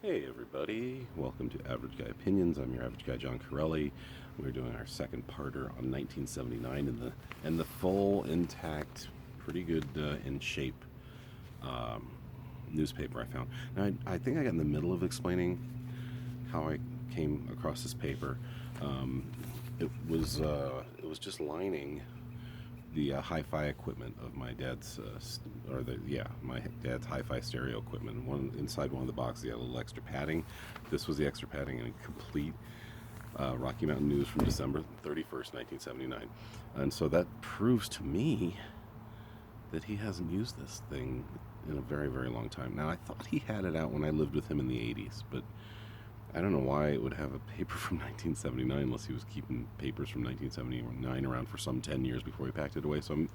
Hey everybody, welcome to Average Guy Opinions. I'm your average guy, John Corelli. We're doing our second parter on 1979 and the full, intact, pretty good in shape um, newspaper I found. Now I think I got in the middle of explaining how I came across this paper. Um, it was just lining the hi-fi equipment of my dad's, my dad's hi-fi stereo equipment. One inside one of the boxes, he had a little extra padding. This was the extra padding in a complete Rocky Mountain News from December 31st, 1979. And so that proves to me that he hasn't used this thing in a very, very long time. Now, I thought he had it out when I lived with him in the 80s, but I don't know why it would have a paper from 1979 unless he was keeping papers from 1979 around for some 10 years before he packed it away. So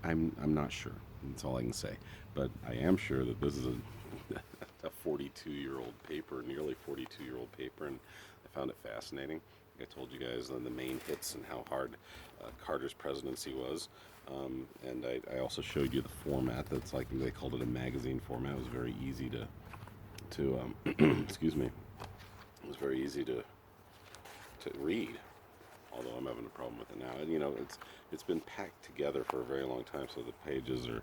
I'm not sure. That's all I can say. But I am sure that this is a 42-year-old paper, nearly 42-year-old paper, and I found it fascinating. I told you guys on the main hits and how hard Carter's presidency was. And I also showed you the format. That's like, they called it a magazine format. It was very easy to excuse me. It was very easy to read, although I'm having a problem with it now. And, it's been packed together for a very long time, so the pages are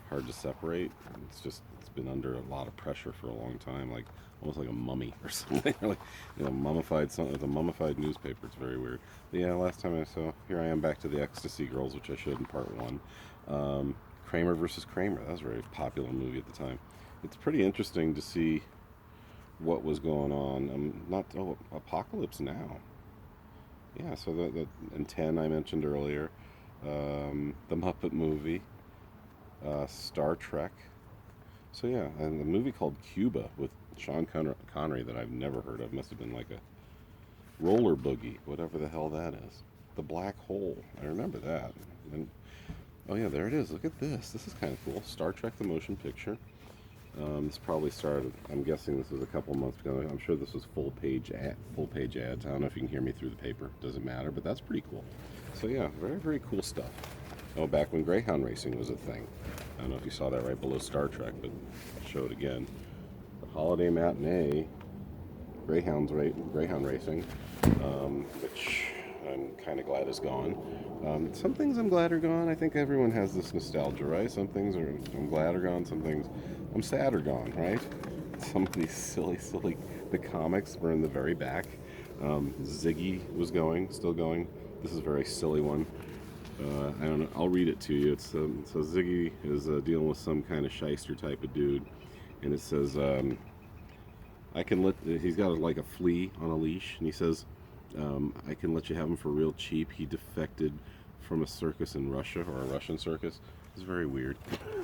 hard to separate. It's been under a lot of pressure for a long time, like almost like a mummy or something, or like mummified something. It's a mummified newspaper. It's very weird. But yeah, last time I saw, here I am back to the Ecstasy Girls, which I showed in part one. Kramer versus Kramer. That was a very popular movie at the time. It's pretty interesting to see what was going on. Not Apocalypse Now. Yeah, so and 10 I mentioned earlier, the Muppet movie, Star Trek. So yeah, and the movie called Cuba with Sean Connery that I've never heard of. Must have been like a roller boogie, whatever the hell that is. The Black Hole. I remember that. And oh yeah, there it is. Look at this. This is kind of cool. Star Trek the motion picture. This probably started. I'm guessing this was a couple months ago. I'm sure this was full page ads. I don't know if you can hear me through the paper. Doesn't matter, but that's pretty cool. So yeah, very, very cool stuff. Oh, back when Greyhound racing was a thing. I don't know if you saw that right below Star Trek, but I'll show it again. The holiday matinee, Greyhound racing, which I'm kind of glad is gone. Some things I'm glad are gone. I think everyone has this nostalgia, right? Some things I'm glad are gone. Some things I'm sad are gone, right? Some of these silly. The comics were in the very back. Ziggy was still going. This is a very silly one. I don't know. I'll read it to you. It's so Ziggy is dealing with some kind of shyster type of dude, and it says, "I can let." He's got like a flea on a leash, and he says, "I can let you have him for real cheap. He defected from a circus in Russia, or a Russian circus." It's very weird,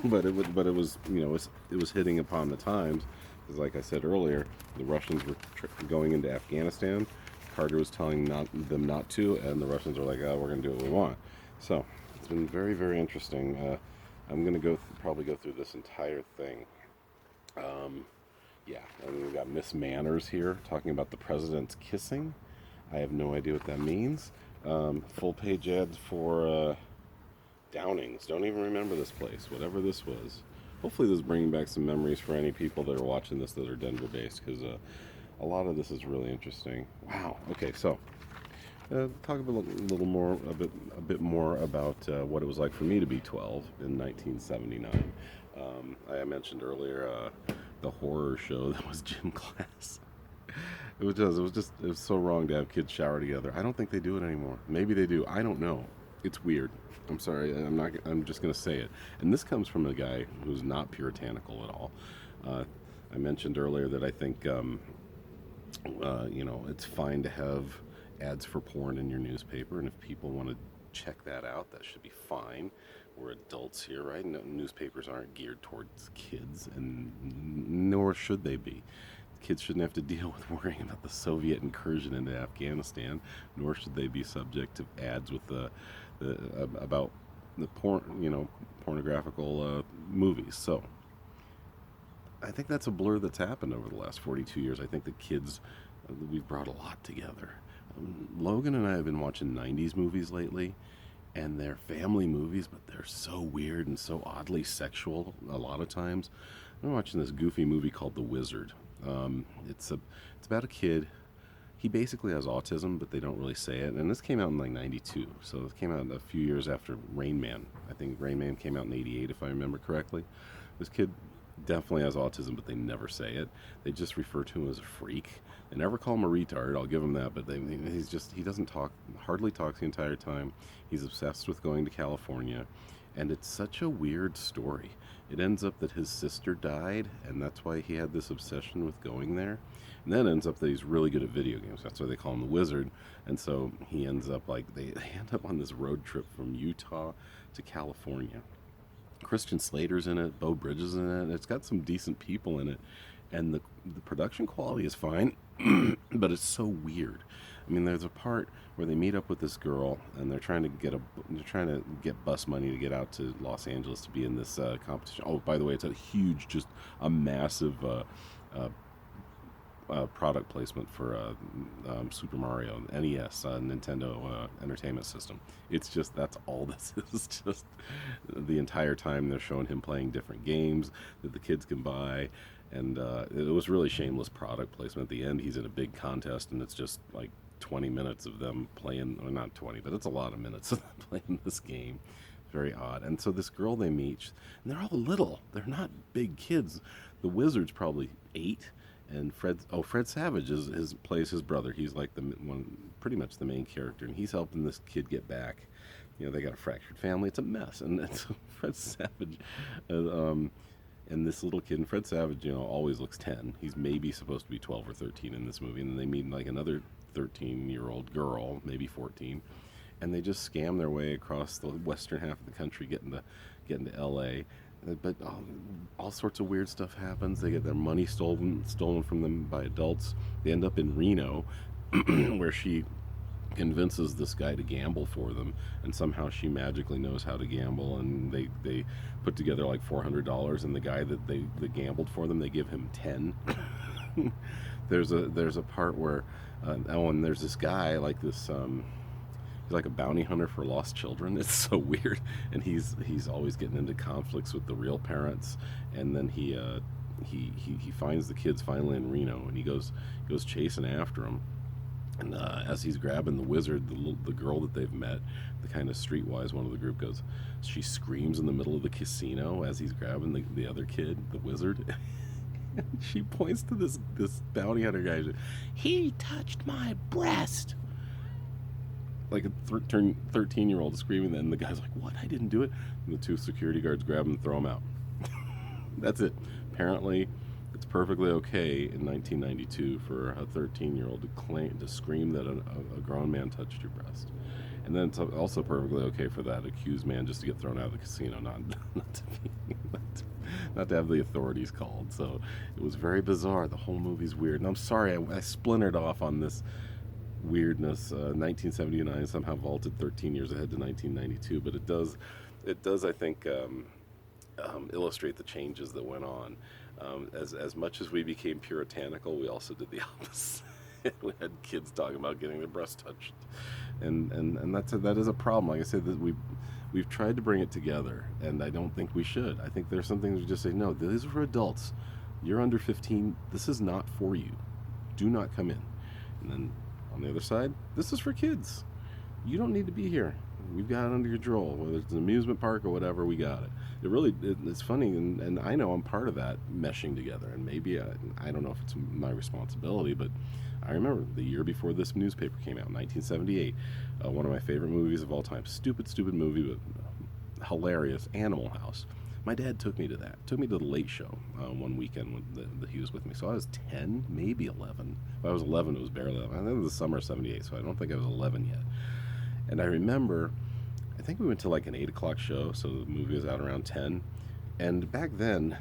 but it was it was hitting upon the times, because like I said earlier, the Russians were going into Afghanistan. Carter was telling them not to, and the Russians are like, "Oh, we're going to do what we want." So it's been very, very interesting. I'm going to probably go through this entire thing. Yeah, and we've got Miss Manners here talking about the president's kissing. I have no idea what that means. Full page ads for Downings. Don't even remember this place, whatever this was. Hopefully, this is bringing back some memories for any people that are watching this that are Denver based, because a lot of this is really interesting. Wow. Okay, so talk a bit more about what it was like for me to be 12 in 1979. I mentioned earlier the horror show that was gym class. It was so wrong to have kids shower together. I don't think they do it anymore. Maybe they do. I don't know. It's weird. I'm sorry. I'm just gonna say it. And this comes from a guy who's not puritanical at all. I mentioned earlier that I think it's fine to have ads for porn in your newspaper, and if people want to check that out, that should be fine. We're adults here, right? No, newspapers aren't geared towards kids, and nor should they be. Kids shouldn't have to deal with worrying about the Soviet incursion into Afghanistan, nor should they be subject to ads with about the pornographical movies. So I think that's a blur that's happened over the last 42 years. I think the kids, we've brought a lot together. Logan and I have been watching 90s movies lately, and they're family movies, but they're so weird and so oddly sexual a lot of times. I'm watching this goofy movie called The Wizard. It's about a kid. He basically has autism, but they don't really say it. And this came out in like '92, so it came out a few years after Rain Man. I think Rain Man came out in '88, if I remember correctly. This kid definitely has autism, but they never say it. They just refer to him as a freak. They never call him a retard. I'll give him that, but he doesn't talk, hardly talks the entire time. He's obsessed with going to California, and it's such a weird story. It ends up that his sister died, and that's why he had this obsession with going there. And then it ends up that he's really good at video games. That's why they call him the Wizard. And so he ends up like they end up on this road trip from Utah to California. Christian Slater's in it, Beau Bridges in it. It's got some decent people in it, and the production quality is fine, but it's so weird. I mean, there's a part where they meet up with this girl, and they're trying to get bus money to get out to Los Angeles to be in this competition. Oh, by the way, it's a huge, just a massive uh, product placement for Super Mario NES, Nintendo Entertainment System. It's just that's all this is. Just the entire time they're showing him playing different games that the kids can buy, and it was really shameless product placement. At the end, he's in a big contest, and it's just like 20 minutes of them playing, or not 20, but it's a lot of minutes of them playing this game. Very odd. And so this girl they meet, and they're all little. They're not big kids. The Wizard's probably 8. And Fred Savage plays his brother. He's like pretty much the main character, and he's helping this kid get back. You know, they got a fractured family. It's a mess, and so Fred Savage, and this little kid, and Fred Savage, always looks 10. He's maybe supposed to be 12 or 13 in this movie, and then they meet like another 13-year-old girl, maybe 14, and they just scam their way across the western half of the country, getting to L.A. But all sorts of weird stuff happens. They get their money stolen from them by adults. They end up in Reno, where she convinces this guy to gamble for them, and somehow she magically knows how to gamble, and they put together like $400, and the guy that gambled for them, they give him 10. There's a part where and there's this guy like this. He's like a bounty hunter for lost children. It's so weird, and he's always getting into conflicts with the real parents. And then he finds the kids finally in Reno, and he goes chasing after them. And as he's grabbing the Wizard, the girl that they've met, the kind of streetwise one of the group goes, she screams in the middle of the casino as he's grabbing the other kid, the Wizard. She points to this bounty hunter guy. He touched my breast. Like a 13-year-old screaming, and the guy's like, "What? I didn't do it." And the 2 security guards grab him and throw him out. That's it. Apparently, it's perfectly okay in 1992 for a 13-year-old to scream that a grown man touched your breast, and then it's also perfectly okay for that accused man just to get thrown out of the casino, not to have the authorities called. So it was very bizarre. The whole movie's weird, and I'm sorry I splintered off on this weirdness. 1979 somehow vaulted 13 years ahead to 1992, but it does I think illustrate the changes that went on. As much as we became puritanical, we also did the opposite. We had kids talking about getting their breasts touched, and that is a problem. Like I said, that we've tried to bring it together, and I don't think we should. I think there's some things we just say, no, these are for adults. You're under 15. This is not for you. Do not come in. And then on the other side, this is for kids. You don't need to be here. We've got it under control. Whether it's an amusement park or whatever, we got it. It's funny, and I know I'm part of that meshing together. And maybe I don't know if it's my responsibility, but I remember the year before this newspaper came out, 1978. One of my favorite movies of all time. Stupid movie, but hilarious. Animal House. My dad took me to that. Took me to the Late Show one weekend when he was with me. So I was 10, maybe 11. If I was 11, it was barely 11. I think it was the summer of 78, so I don't think I was 11 yet. And I remember, I think we went to like an 8 o'clock show, so the movie was out around 10. And back then,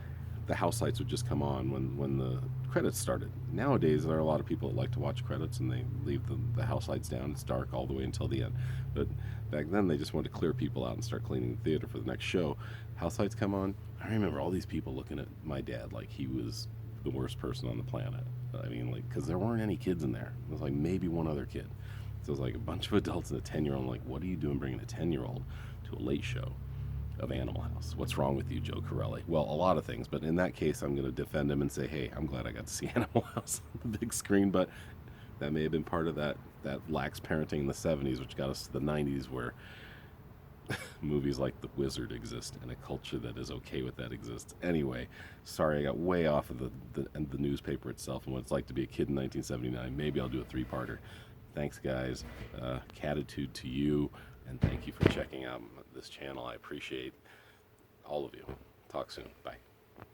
the house lights would just come on when the credits started. Nowadays, there are a lot of people that like to watch credits, and they leave the house lights down. It's dark all the way until the end. But back then, they just wanted to clear people out and start cleaning the theater for the next show. House lights come on. I remember all these people looking at my dad like he was the worst person on the planet. I mean, like, because there weren't any kids in there. It was like maybe one other kid. So it was like a bunch of adults and a 10-year-old. I'm like, what are you doing bringing a 10-year-old to a Late Show? of Animal House. What's wrong with you, Joe Corelli? Well, a lot of things, but in that case, I'm going to defend him and say, hey, I'm glad I got to see Animal House on the big screen, but that may have been part of that lax parenting in the 70s, which got us to the 90s, where movies like The Wizard exist and a culture that is okay with that exists. Anyway, sorry I got way off of the newspaper itself and what it's like to be a kid in 1979. Maybe I'll do a three-parter. Thanks, guys. Catitude to you, and thank you for checking out this channel. I appreciate all of you. Talk soon. Bye.